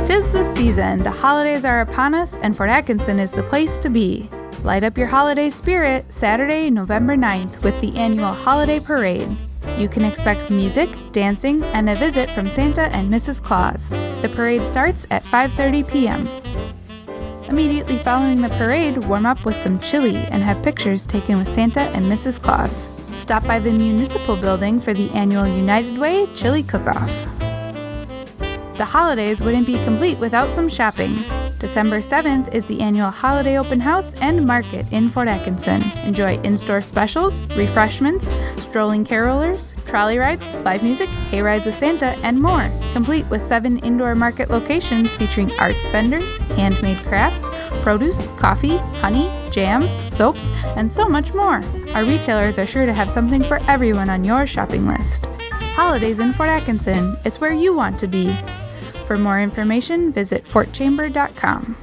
'Tis the season, the holidays are upon us, and Fort Atkinson is the place to be. Light up your holiday spirit Saturday, November 9th with the annual Holiday Parade. You can expect music, dancing, and a visit from Santa and Mrs. Claus. The parade starts at 5:30 p.m. Immediately following the parade, warm up with some chili and have pictures taken with Santa and Mrs. Claus. Stop by the Municipal Building for the annual United Way Chili Cook-Off. The holidays wouldn't be complete without some shopping. December 7th is the annual Holiday Open House and Market in Fort Atkinson. Enjoy in-store specials, refreshments, strolling carolers, trolley rides, live music, hay rides with Santa, and more. Complete with 7 indoor market locations featuring arts vendors, handmade crafts, produce, coffee, honey, jams, soaps, and so much more. Our retailers are sure to have something for everyone on your shopping list. Holidays in Fort Atkinson, it's where you want to be. For more information, visit fortchamber.com.